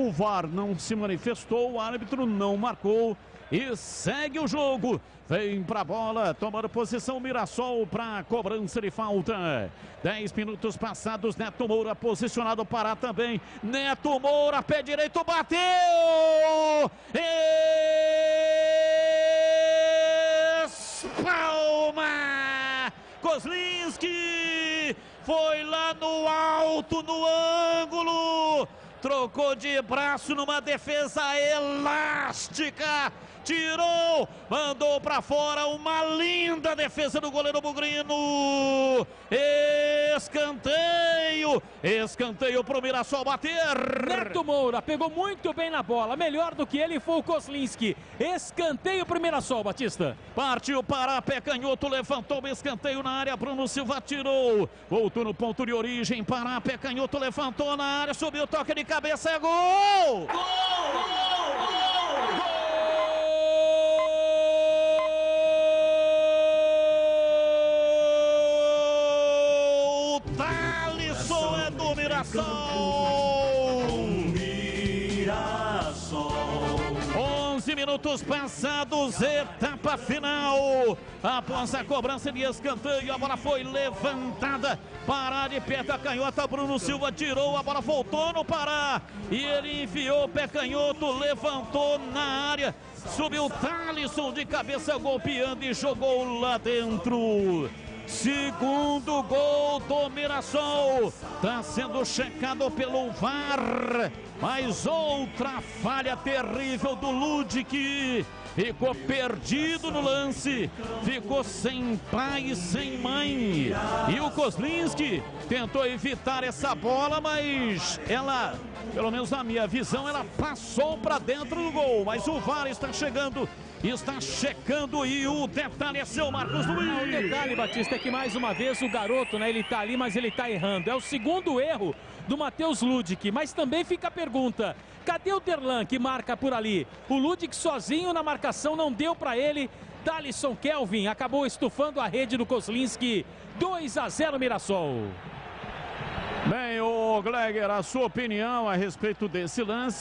O VAR não se manifestou, o árbitro não marcou e segue o jogo. Vem pra bola, tomando posição Mirassol para cobrança de falta. 10 minutos passados, Neto Moura posicionado para também. Neto Moura, pé direito, bateu! Espalma! Kozlinski foi lá no alto, no ângulo. Trocou de braço numa defesa elástica. Tirou, mandou para fora, uma linda defesa do goleiro Bugrino. Escanteio pro Mirassol bater. Neto Moura pegou muito bem na bola, melhor do que ele foi o Kozlinski. Escanteio pro Mirassol, Batista. Partiu para pé canhoto, levantou o escanteio na área, Bruno Silva tirou. Voltou no ponto de origem, para pé canhoto, levantou na área, subiu, toque de cabeça, é gol! Thalisson é do Mirassol. 11 minutos passados, etapa final. Após a cobrança de escanteio, a bola foi levantada. Pará de pé da canhota, Bruno Silva tirou, a bola voltou no Pará. E ele enfiou o pé canhoto, levantou na área. Subiu Thalisson de cabeça golpeando e jogou lá dentro. Segundo gol do Mirassol, está sendo checado pelo VAR, mas outra falha terrível do Ludic, ficou perdido no lance, ficou sem pai e sem mãe, e o Kozlinski tentou evitar essa bola, mas ela, pelo menos na minha visão, ela passou para dentro do gol, mas o VAR está chegando, está checando e o detalhe é seu, Marcos Luiz. O detalhe, Batista, é que mais uma vez o garoto, né, ele tá ali, mas ele tá errando. É o segundo erro do Matheus Ludic, mas também fica a pergunta, cadê o Terlan que marca por ali? O Ludic sozinho na marcação não deu para ele. Thalisson Kelvin acabou estufando a rede do Kozlinski. 2-0 Mirassol. Bem, o Gleger, a sua opinião a respeito desse lance?